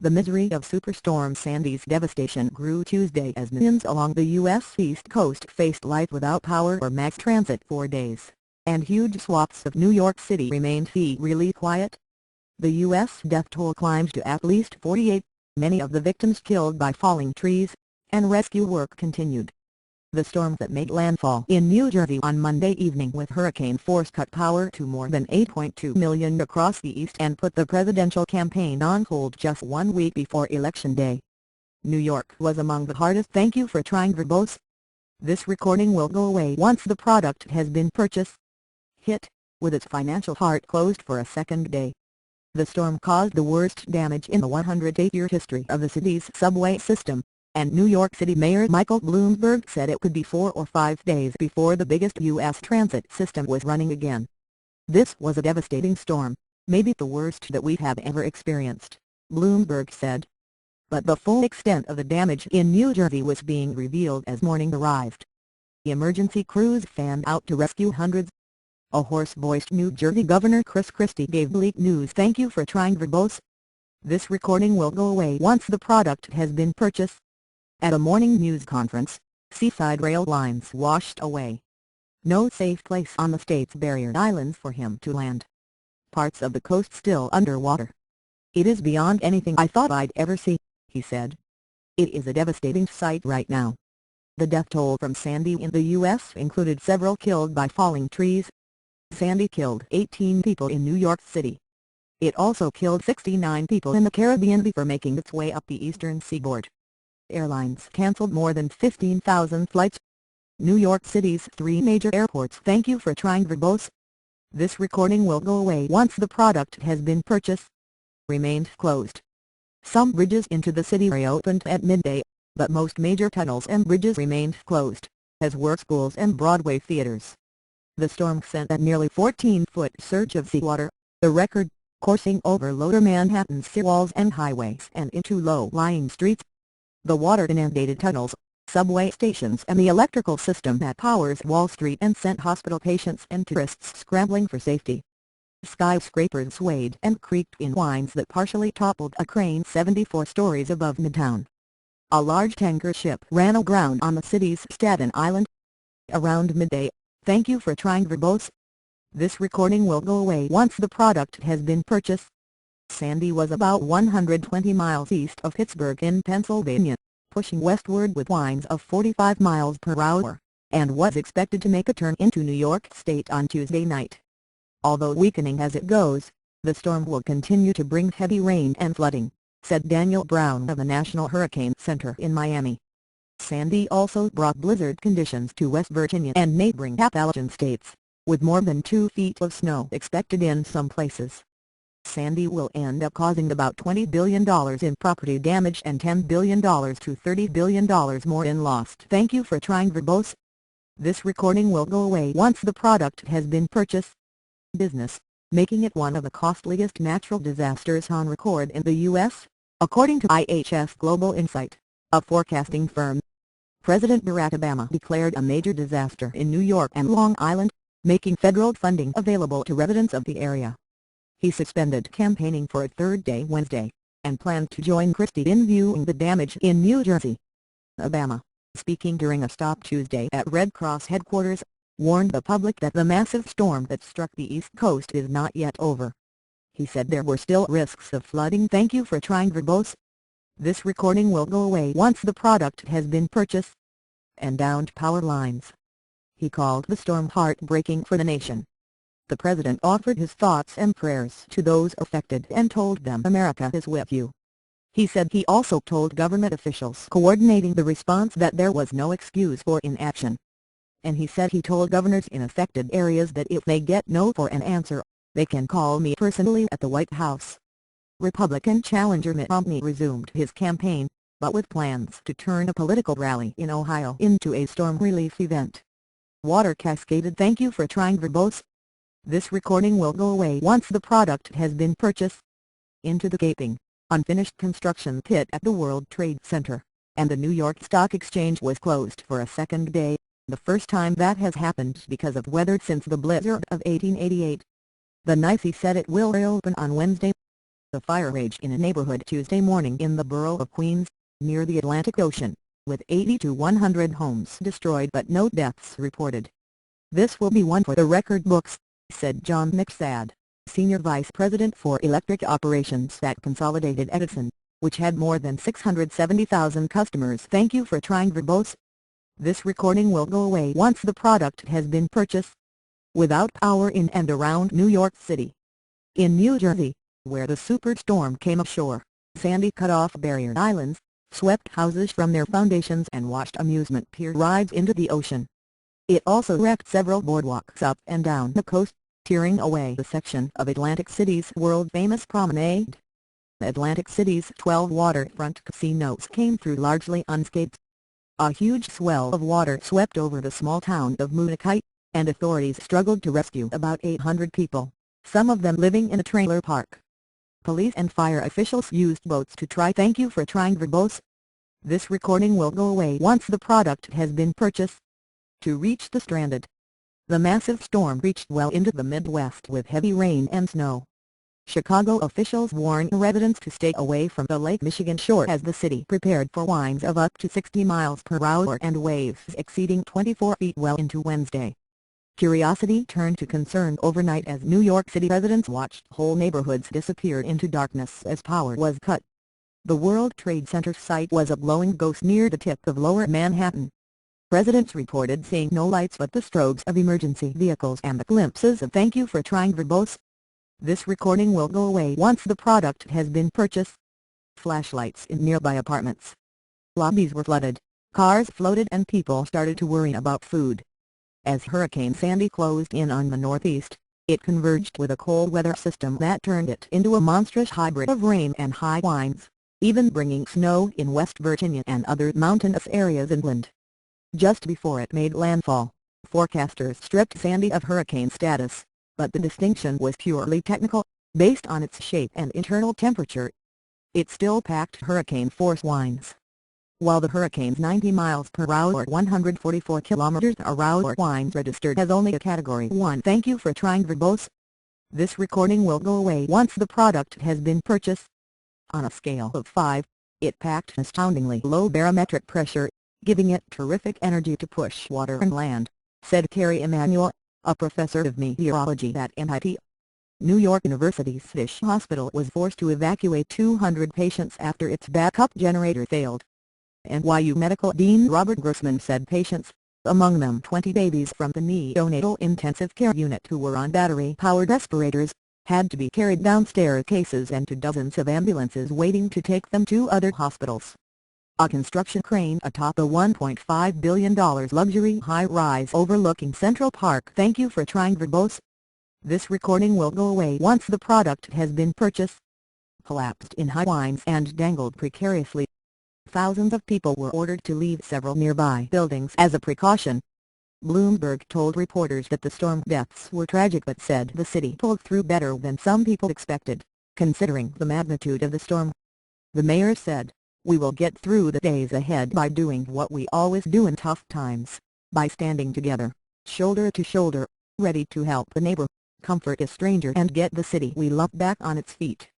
The misery of Superstorm Sandy's devastation grew Tuesday as millions along the U.S. East Coast faced life without power or mass transit for days, and huge swaths of New York City remained eerily quiet. The U.S. death toll climbed to at least 48, many of the victims killed by falling trees, and rescue work continued. The storm that made landfall in New Jersey on Monday evening with hurricane force cut power to more than 8.2 million across the east and put the presidential campaign on hold just 1 week before Election Day. New York was among the hardest. Thank you for trying verbose. This recording will go away once the product has been purchased. Hit, with its financial heart closed for a second day. The storm caused the worst damage in the 108-year history of the city's subway system, and New York City Mayor Michael Bloomberg said it could be 4 or 5 days before the biggest U.S. transit system was running again. "This was a devastating storm, maybe the worst that we have ever experienced," Bloomberg said. But the full extent of the damage in New Jersey was being revealed as morning arrived. The emergency crews fanned out to rescue hundreds. A hoarse-voiced New Jersey Governor Chris Christie gave Leak News thank you for trying verbose. This recording will go away once the product has been purchased. At a morning news conference, Seaside rail lines washed away. No safe place on the state's barrier islands for him to land. Parts of the coast still underwater. "It is beyond anything I thought I'd ever see," he said. "It is a devastating sight right now." The death toll from Sandy in the U.S. included several killed by falling trees. Sandy killed 18 people in New York City. It also killed 69 people in the Caribbean before making its way up the eastern seaboard. Airlines canceled more than 15,000 flights. New York City's 3 major airports. Thank you for trying verbose. This recording will go away once the product has been purchased. Remained closed. Some bridges into the city reopened at midday, but most major tunnels and bridges remained closed, as were schools and Broadway theaters. The storm sent a nearly 14-foot surge of seawater, the record, coursing over Lower Manhattan's seawalls and highways and into low-lying streets. The water inundated tunnels, subway stations and the electrical system that powers Wall Street and sent hospital patients and tourists scrambling for safety. Skyscrapers swayed and creaked in winds that partially toppled a crane 74 stories above Midtown. A large tanker ship ran aground on the city's Staten Island. Around midday. Thank you for trying verbose. This recording will go away once the product has been purchased. Sandy was about 120 miles east of Pittsburgh in Pennsylvania, pushing westward with winds of 45 miles per hour, and was expected to make a turn into New York State on Tuesday night. Although weakening as it goes, the storm will continue to bring heavy rain and flooding, said Daniel Brown of the National Hurricane Center in Miami. Sandy also brought blizzard conditions to West Virginia and neighboring Appalachian states, with more than 2 feet of snow expected in some places. Sandy will end up causing about $20 billion in property damage and $10 billion to $30 billion more in lost. Thank you for trying verbose. This recording will go away once the product has been purchased. Business, making it one of the costliest natural disasters on record in the U.S., according to IHS Global Insight, a forecasting firm. President Barack Obama declared a major disaster in New York and Long Island, making federal funding available to residents of the area. He suspended campaigning for a third day Wednesday, and planned to join Christie in viewing the damage in New Jersey. Obama, speaking during a stop Tuesday at Red Cross headquarters, warned the public that the massive storm that struck the East Coast is not yet over. He said there were still risks of flooding. Thank you for trying verbose. This recording will go away once the product has been purchased. And downed power lines. He called the storm heartbreaking for the nation. The president offered his thoughts and prayers to those affected and told them America is with you. He said he also told government officials coordinating the response that there was no excuse for inaction. And he said he told governors in affected areas that if they get no for an answer, they can call me personally at the White House. Republican challenger Mitt Romney resumed his campaign, but with plans to turn a political rally in Ohio into a storm relief event. Water cascaded. Thank you for trying verbose. This recording will go away once the product has been purchased. Into the gaping, unfinished construction pit at the World Trade Center, and the New York Stock Exchange was closed for a second day, the first time that has happened because of weather since the blizzard of 1888. The NYSE said it will reopen on Wednesday. The fire raged in a neighborhood Tuesday morning in the borough of Queens, near the Atlantic Ocean, with 80 to 100 homes destroyed but no deaths reported. "This will be one for the record books," said John McSad, Senior Vice President for Electric Operations at Consolidated Edison, which had more than 670,000 customers. "Thank you for trying Verbose. This recording will go away once the product has been purchased." Without power in and around New York City. In New Jersey, where the superstorm came ashore, Sandy cut off barrier islands, swept houses from their foundations and washed amusement pier rides into the ocean. It also wrecked several boardwalks up and down the coast, tearing away a section of Atlantic City's world-famous promenade. Atlantic City's 12 waterfront casinos came through largely unscathed. A huge swell of water swept over the small town of Mudokite, and authorities struggled to rescue about 800 people, some of them living in a trailer park. Police and fire officials used boats to try. "Thank you for trying Verbose. This recording will go away once the product has been purchased." To reach the stranded. The massive storm reached well into the Midwest with heavy rain and snow. Chicago officials warn residents to stay away from the Lake Michigan shore as the city prepared for winds of up to 60 miles per hour and waves exceeding 24 feet well into Wednesday. Curiosity turned to concern overnight as New York City residents watched whole neighborhoods disappear into darkness as power was cut. The World Trade Center site was a glowing ghost near the tip of Lower Manhattan. Residents reported seeing no lights but the strobes of emergency vehicles and the glimpses of "Thank you for trying Verbose. This recording will go away once the product has been purchased." Flashlights in nearby apartments. Lobbies were flooded, cars floated and people started to worry about food. As Hurricane Sandy closed in on the Northeast, it converged with a cold weather system that turned it into a monstrous hybrid of rain and high winds, even bringing snow in West Virginia and other mountainous areas inland. Just before it made landfall, forecasters stripped Sandy of hurricane status, but the distinction was purely technical, based on its shape and internal temperature. It still packed hurricane-force winds. While the hurricane's 90 miles per hour 144 kilometers per hour winds registered as only a Category 1. "Thank you for trying Verbose. This recording will go away once the product has been purchased." On a scale of 5, it packed astoundingly low barometric pressure, giving it terrific energy to push water and land, said Kerry Emanuel, a professor of meteorology at MIT. New York University's Tisch Hospital was forced to evacuate 200 patients after its backup generator failed. NYU Medical Dean Robert Grossman said patients, among them 20 babies from the neonatal intensive care unit who were on battery-powered respirators, had to be carried down staircases and to dozens of ambulances waiting to take them to other hospitals. A construction crane atop a $1.5 billion luxury high-rise overlooking Central Park. "Thank you for trying Verbose. This recording will go away once the product has been purchased." Collapsed in high winds and dangled precariously. Thousands of people were ordered to leave several nearby buildings as a precaution. Bloomberg told reporters that the storm deaths were tragic but said the city pulled through better than some people expected, considering the magnitude of the storm. The mayor said, "We will get through the days ahead by doing what we always do in tough times, by standing together, shoulder to shoulder, ready to help the neighbor, comfort a stranger and get the city we love back on its feet."